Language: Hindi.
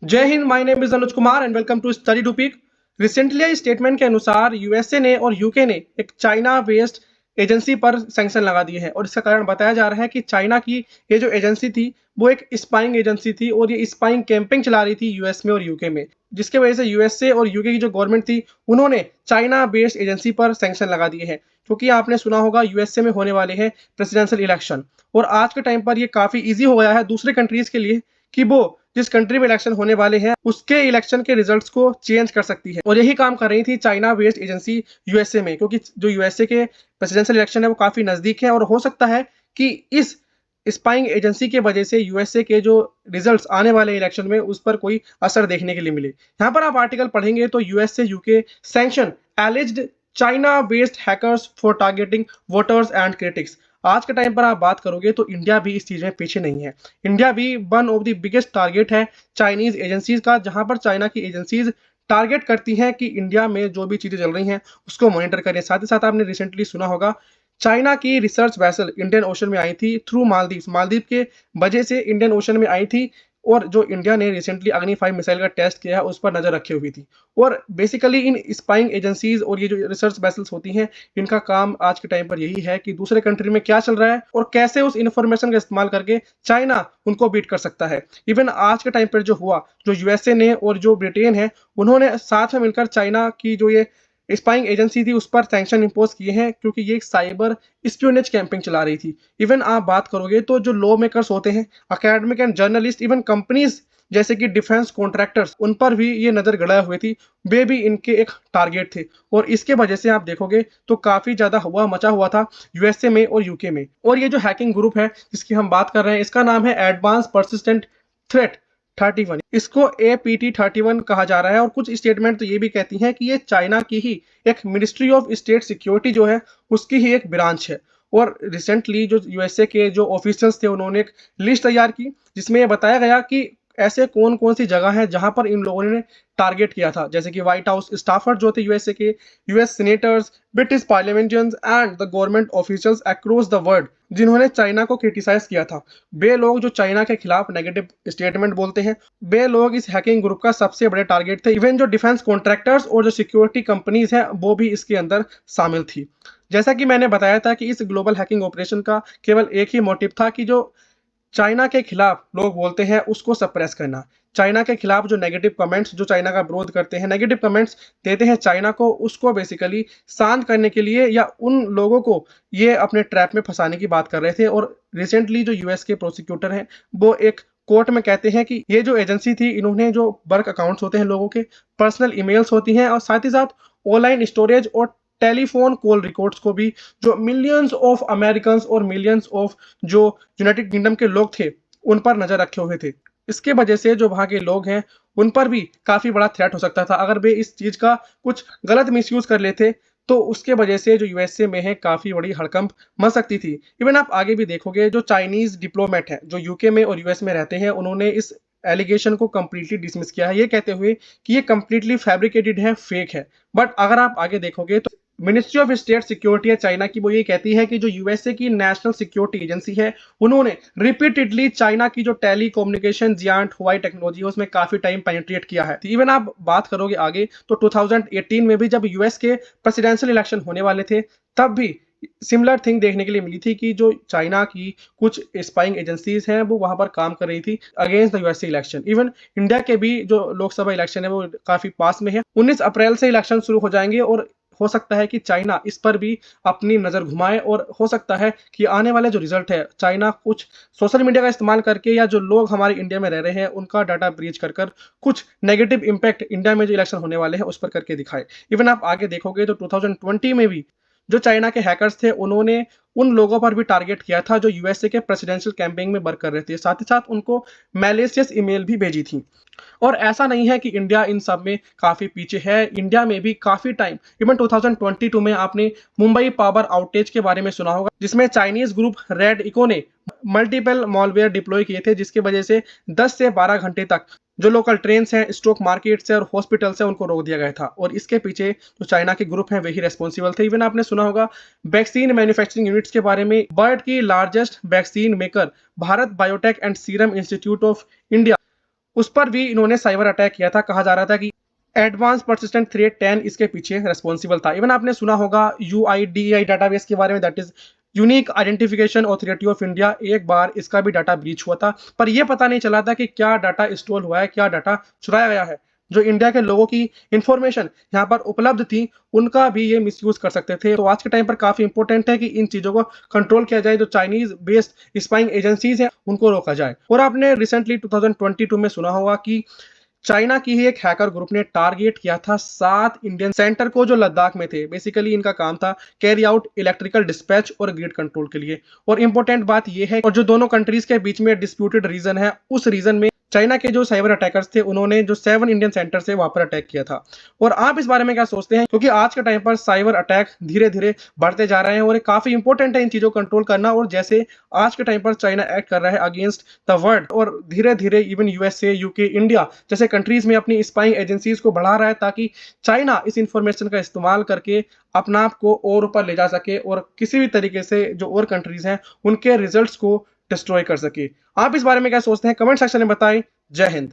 जय Hind. My name is Anuj Kumar and welcome to study to peak. Recently I statement के अनुसार यूएसए ने और यूके ने एक चाइना बेस्ड एजेंसी पर सैंक्शन लगा दिए हैं और इसका कारण बताया जा रहा है कि चाइना की ये जो एजेंसी थी वो एक स्पाइंग एजेंसी थी और ये स्पाइंग कैंपिंग चला रही थी यूएस में और यूके में, जिसके वजह से यूएसए और यूके की जो गवर्नमेंट थी उन्होंने चाइना बेस्ड एजेंसी पर सैंक्शन लगा दिए हैं। क्योंकि आपने सुना होगा यूएसए में होने वाले हैं प्रेसिडेंशियल इलेक्शन और आज के टाइम पर ये काफी ईजी हो गया है दूसरे कंट्रीज के लिए कि वो जिस कंट्री में इलेक्शन होने वाले हैं उसके इलेक्शन के रिजल्ट्स को चेंज कर सकती है और यही काम कर रही थी चाइना बेस्ड एजेंसी यूएसए में, क्योंकि जो यूएसए के प्रेसिडेंशियल इलेक्शन है वो काफी नजदीक है और हो सकता है कि इस स्पाइंग एजेंसी के वजह से यूएसए के जो रिजल्ट्स आने वाले इलेक्शन में उस पर कोई असर देखने के लिए मिले। यहाँ पर आप आर्टिकल पढ़ेंगे तो USA UK sanction एलिज्ड China based hackers for targeting voters and critics. आज के टाइम पर आप बात करोगे तो इंडिया भी इस चीज में पीछे नहीं है। इंडिया भी one of the biggest target है चाइनीज एजेंसीज का, जहां पर चाइना की एजेंसीज टारगेट करती हैं कि इंडिया में जो भी चीजें चल रही हैं उसको मॉनिटर करें। साथ ही साथ आपने रिसेंटली सुना होगा चाइना की रिसर्च वेसल इंडियन ओशन में आई थी थ्रू मालदीव। मालदीव के वजह से इंडियन ओशन में आई थी और जो इंडिया ने रिसेंटली अग्नि 5 मिसाइल का टेस्ट किया है उस पर नजर रखी हुई थी। और बेसिकली इन स्पाइंग एजेंसीज और ये जो रिसर्च वेसल्स होती हैं इनका काम आज के टाइम पर यही है कि दूसरे कंट्री में क्या चल रहा है और कैसे उस इंफॉर्मेशन का इस्तेमाल करके चाइना उनको बीट कर सकता है। इवन आज के टाइम पर जो हुआ, जो यूएसए ने और जो ब्रिटेन है उन्होंने साथ में मिलकर चाइना की जो ये स्पाइंग एजेंसी थी उस पर सैंक्शन इंपोज किए हैं, क्योंकि ये एक साइबर स्पियोनेज कैंपिंग चला रही थी। इवन आप बात करोगे तो जो लॉ मेकर्स होते हैं, academic and journalist, even companies जैसे कि डिफेंस कॉन्ट्रैक्टर्स, उन पर भी ये नजर गड़ाए हुए थी। वे भी इनके एक टारगेट थे और इसके वजह से आप देखोगे तो काफी ज्यादा हुआ मचा हुआ था यूएसए में और यूके में। और ये जो हैकिंग ग्रुप है जिसकी हम बात कर रहे हैं इसका नाम है एडवांस परसिस्टेंट थ्रेट 31। इसको APT31 कहा जा रहा है और कुछ स्टेटमेंट तो ये भी कहती हैं कि ये चाइना की ही एक मिनिस्ट्री ऑफ स्टेट सिक्योरिटी जो है उसकी ही एक ब्रांच है। और रिसेंटली जो यूएसए के जो ऑफिशियल्स थे उन्होंने एक लिस्ट तैयार की जिसमें ये बताया गया कि ऐसे कौन कौन सी जगह है जहां पर इन लोगों ने टारगेट किया था, जैसे कि व्हाइट हाउस स्टाफर जो थे यूएसए के, US senators, British parliamentarians and the government officials across the world, जिन्होंने चाइना को क्रिटिसाइज किया था। वे लोग जो चाइना के खिलाफ नेगेटिव स्टेटमेंट बोलते हैं, वे लोग इस हैकिंग ग्रुप का सबसे बड़े टारगेट थे। इवन जो डिफेंस कॉन्ट्रैक्टर्स और जो सिक्योरिटी कंपनीज हैं वो भी इसके अंदर शामिल थी। जैसा कि मैंने बताया था कि इस ग्लोबल हैकिंग ऑपरेशन का केवल एक ही मोटिव था कि जो चाइना के खिलाफ लोग बोलते हैं उसको सप्रेस करना। चाइना के खिलाफ जो नेगेटिव कमेंट्स, जो चाइना का विरोध करते हैं, नेगेटिव कमेंट्स देते हैं चाइना को, उसको बेसिकली शांत करने के लिए या उन लोगों को ये अपने ट्रैप में फंसाने की बात कर रहे थे। और रिसेंटली जो यूएस के प्रोसिक्यूटर हैं वो एक कोर्ट में कहते हैं कि ये जो एजेंसी थी इन्होंने जो वर्क अकाउंट्स होते हैं लोगों के, पर्सनल ईमेल्स होती हैं और साथ ही साथ ऑनलाइन स्टोरेज और टेलीफोन कॉल रिकॉर्ड्स को भी, जो मिलियंस ऑफ अमेरिकन और मिलियंस ऑफ जो यूनाइटेड किंगडम के लोग थे उन पर नजर रखे हुए थे। इसके वजह से जो वहां के लोग हैं उन पर भी काफी बड़ा थ्रेट हो सकता था अगर वे इस चीज का कुछ गलत मिसयूज कर लेते, तो उसके वजह से जो यूएसए में है काफी बड़ी हड़कंप मच सकती थी। इवन आप आगे भी देखोगे जो चाइनीज डिप्लोमेट है जो यूके में और यूएस में रहते हैं उन्होंने इस एलिगेशन को कंप्लीटली डिसमिस किया है, ये कहते हुए कि ये कंप्लीटली फैब्रिकेटेड है, फेक है। बट अगर आप आगे देखोगे तो मिनिस्ट्री ऑफ स्टेट सिक्योरिटी है चाइना की, वो ये कहती है कि जो यूएसए की नेशनल सिक्योरिटी एजेंसी है उन्होंने रिपीटेडली चाइना की जो टेली कम्युनिकेशन जियांट हुआई टेक्नोलॉजी है उसमें काफी टाइम पेनिट्रेट किया है। इवन आप बात करोगे आगे तो 2018 में भी जब यूएस के प्रेसिडेंशियल इलेक्शन होने वाले थे तब भी सिमिलर थिंग देखने के लिए मिली थी कि जो चाइना की कुछ स्पाइंग एजेंसीज हैं वो वहां पर काम कर रही थी against the USA election. Even India के भी जो लोकसभा इलेक्शन है वो काफी पास में है, 19 अप्रैल से इलेक्शन शुरू हो जाएंगे और हो सकता है कि चाइना इस पर भी अपनी नजर घुमाए और हो सकता है कि आने वाले जो रिजल्ट है चाइना कुछ सोशल मीडिया का इस्तेमाल करके या जो लोग हमारे इंडिया में रह रहे हैं उनका डाटा ब्रीच कर कर कुछ नेगेटिव इंपैक्ट इंडिया में जो इलेक्शन होने वाले हैं उस पर करके दिखाए। इवन आप आगे देखोगे तो 2020 में भी जो चाइना के हैकर्स थे उन्होंने उन लोगों पर भी टारगेट किया था जो यूएसए के प्रेसिडेंशियल कैंपेन में वर्क कर रहे थे, साथ ही साथ उनको मैलिशियस ईमेल भी भेजी थी। और ऐसा नहीं है कि इंडिया इन सब में काफी पीछे है, इंडिया में भी काफी टाइम, इवन 2022 में आपने मुंबई पावर आउटेज के बारे में सुना होगा जिसमें चाइनीज ग्रुप रेड इको ने मल्टीपल मॉलवेयर डिप्लॉय किए थे जिसकी वजह से 10 से 12 घंटे तक जो लोकल ट्रेन्स हैं, स्टॉक मार्केट्स है और हॉस्पिटल्स है उनको रोक दिया गया था। और इसके पीछे जो चाइना के ग्रुप हैं वही रेस्पॉन्सिबल थे। इवन आपने सुना होगा वैक्सीन मैन्युफैक्चरिंग यूनिट्स के बारे में, वर्ल्ड की largest vaccine maker Bharat biotech and serum institute of India उस पर भी इन्होंने साइबर अटैक किया था। कहा जा रहा था कि एडवांस पर्सिस्टेंट थ्रेट 10 इसके पीछे रिस्पॉन्सिबल था। इवन आपने सुना होगा यूआईडीआई डाटाबेस के बारे में, that is unique identification authority of India. एक बार इसका भी डाटा ब्रीच हुआ था, पर यह पता नहीं चला था कि क्या डाटा स्टोल हुआ है, क्या डाटा चुराया गया है। जो इंडिया के लोगों की इंफॉर्मेशन यहाँ पर उपलब्ध थी, उनका भी ये मिसयूज कर सकते थे। तो आज के टाइम पर काफी इंपॉर्टेंट है कि इन चीजों को कंट्रोल किया जाए। जो चाइनीज बेस्ड स्पाइंग एजेंसीज हैं उनको रोका जाए। और आपने रिसेंटली 2022 में सुना होगा कि चाइना की ही एक हैकर ग्रुप ने टारगेट किया था 7 इंडियन सेंटर को जो लद्दाख में थे। बेसिकली इनका काम था कैरी आउट इलेक्ट्रिकल डिस्पैच और ग्रिड कंट्रोल के लिए। और इंपॉर्टेंट बात यह है, और जो दोनों कंट्रीज के बीच में डिस्प्यूटेड रीजन है, उस रीजन में चाइना के जो साइबर अटैकर्स थे उन्होंने जो 7 इंडियन सेंटर से वहां पर अटैक किया था। और आप इस बारे में क्या सोचते हैं? क्योंकि आज के टाइम पर साइबर अटैक धीरे धीरे बढ़ते जा रहे हैं और ये काफी इंपॉर्टेंट है इन चीजों को कंट्रोल करना। और जैसे आज के टाइम पर चाइना एक्ट कर रहा है अगेंस्ट द वर्ल्ड, और धीरे धीरे इवन यूएसए, यूके, इंडिया जैसे कंट्रीज में अपनी स्पाइंग एजेंसीज को बढ़ा रहा है, ताकि चाइना इस इंफॉर्मेशन का इस्तेमाल करके अपना आप को और ऊपर ले जा सके और किसी भी तरीके से जो और कंट्रीज हैं उनके रिजल्ट्स को डिस्ट्रॉय कर सके। आप इस बारे में क्या सोचते हैं? कमेंट सेक्शन में बताएं। जय हिंद।